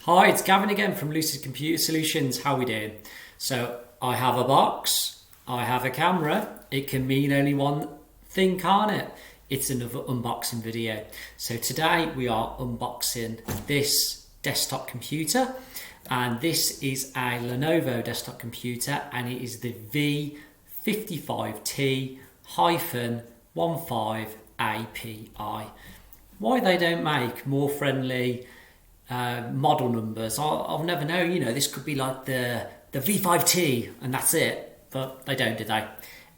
Hi, it's Gavin again from Lucid Computer Solutions. How are we doing? So I have a box, I have a camera. It can mean only one thing, can't it? It's another unboxing video. So today we are unboxing this desktop computer, and this is a Lenovo desktop computer, and it is the V55T-15API. Why they don't make more friendly model numbers, I'll never know. You know, this could be like the V5T and that's it, but they don't, do they?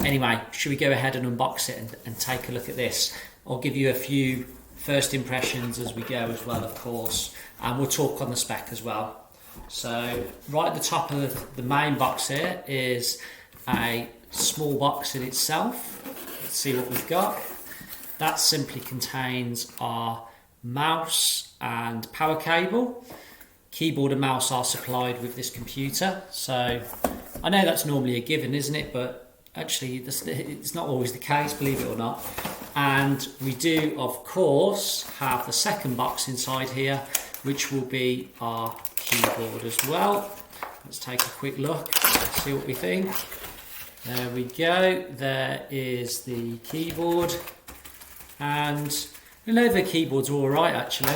Anyway, should we go ahead and unbox it and take a look at this? I'll give you a few first impressions as we go as well, of course, and we'll talk on the spec as well. So right at the top of the main box here is a small box in itself. Let's see what we've got. That simply contains our mouse and power cable. Keyboard and mouse are supplied with this computer, so I know that's normally a given, isn't it? But actually it's not always the case, believe it or not. And we do, of course, have the second box inside here, which will be our keyboard as well. Let's take a quick look, see what we think. There we go, there is the keyboard, and Lenovo keyboards are alright actually.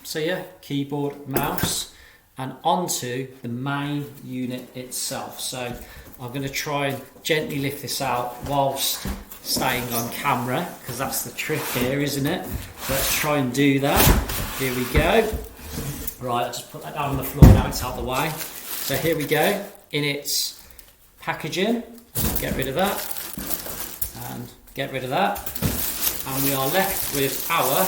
So yeah, keyboard, mouse, and onto the main unit itself. So I'm going to try and gently lift this out whilst staying on camera, because that's the trick here, isn't it? Let's try and do that. Here we go. Right, I'll just put that down on the floor now, it's out of the way. So here we go, in its packaging. Get rid of that, and get rid of that. And we are left with our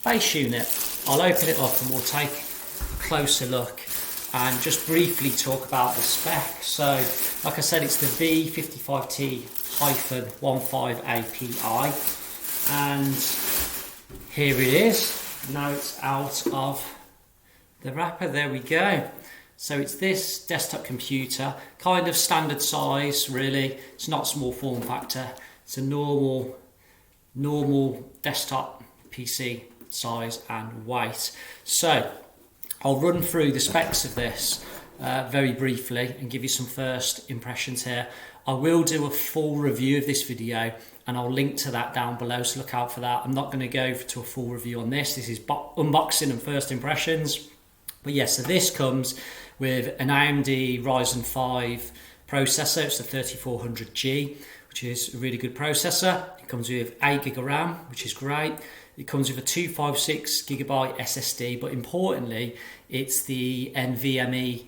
base unit. I'll open it up and we'll take a closer look and just briefly talk about the spec. So, like I said, it's the V55T-15API, and here it is. Now it's out of the wrapper. There we go. So it's this desktop computer, kind of standard size, really. It's not small form factor. It's a normal desktop PC size and weight. So I'll run through the specs of this very briefly and give you some first impressions here. I will do a full review of this video and I'll link to that down below, so look out for that. I'm not going to go to a full review on this. This is unboxing and first impressions. But yes, so this comes with an AMD Ryzen 5 processor. It's the 3400G, which is a really good processor. It comes with 8GB of RAM, which is great. It comes with a 256GB SSD, but importantly, it's the NVMe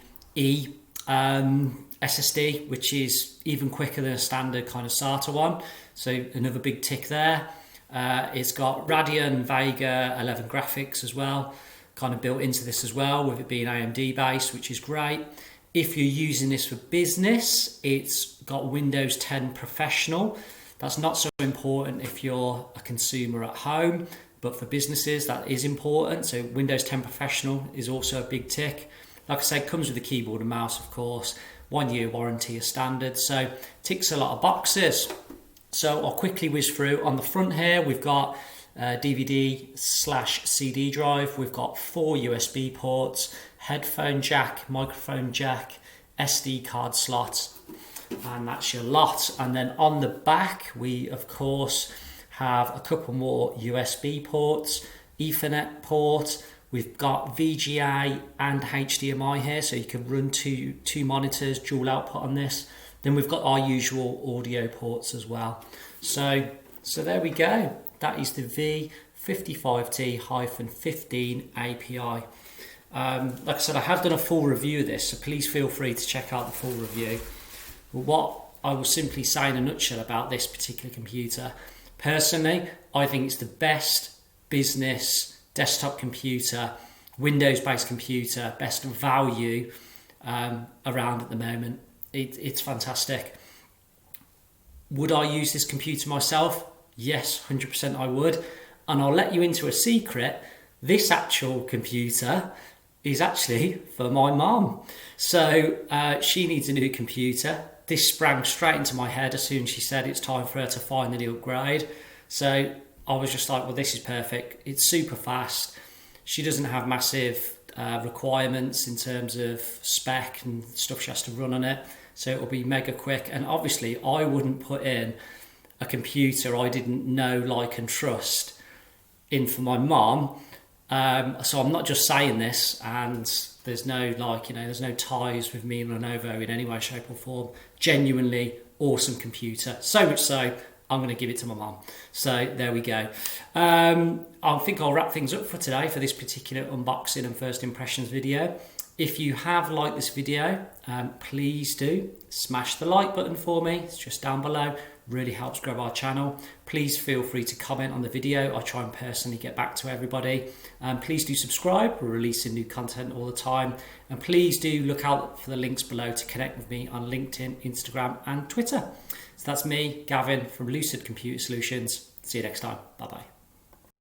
SSD, which is even quicker than a standard kind of SATA one. So another big tick there. It's got Radeon Vega 11 graphics as well, kind of built into this as well, with it being AMD based, which is great. If you're using this for business, it's got Windows 10 Professional. That's not so important if you're a consumer at home, but for businesses that is important. So Windows 10 Professional is also a big tick. Like I said, comes with a keyboard and mouse, of course. 1 year warranty is standard, so ticks a lot of boxes. So I'll quickly whiz through. On the front here, we've got DVD/CD drive. We've got 4 USB ports, headphone jack, microphone jack, SD card slot, and that's your lot. And then on the back, we of course have a couple more USB ports, Ethernet port. We've got VGA and HDMI here, so you can run two monitors, dual output on this. Then we've got our usual audio ports as well. So there we go. That is the V55T-15API. Like I said, I have done a full review of this, so please feel free to check out the full review. But what I will simply say in a nutshell about this particular computer, personally, I think it's the best business desktop computer, Windows-based computer, best value around at the moment. It's fantastic. Would I use this computer myself? Yes, 100% I would. And I'll let you into a secret. This actual computer is actually for my mum. So she needs a new computer. This sprang straight into my head as soon as she said it's time for her to finally upgrade. So I was just like, well, this is perfect. It's super fast. She doesn't have massive requirements in terms of spec and stuff she has to run on it, so it will be mega quick. And obviously I wouldn't put in a computer I didn't know, like and trust in for my mom. So I'm not just saying this, and there's no there's no ties with me and Lenovo in any way, shape or form. Genuinely awesome computer, so much so I'm going to give it to my mum. So there we go. I think I'll wrap things up for today for this particular unboxing and first impressions video. If you have liked this video, please do smash the like button for me. It's just down below. Really helps grow our channel. Please feel free to comment on the video. I try and personally get back to everybody. Please do subscribe. We're releasing new content all the time. And please do look out for the links below to connect with me on LinkedIn, Instagram and Twitter. So that's me, Gavin from Lucid Computer Solutions. See you next time. Bye bye.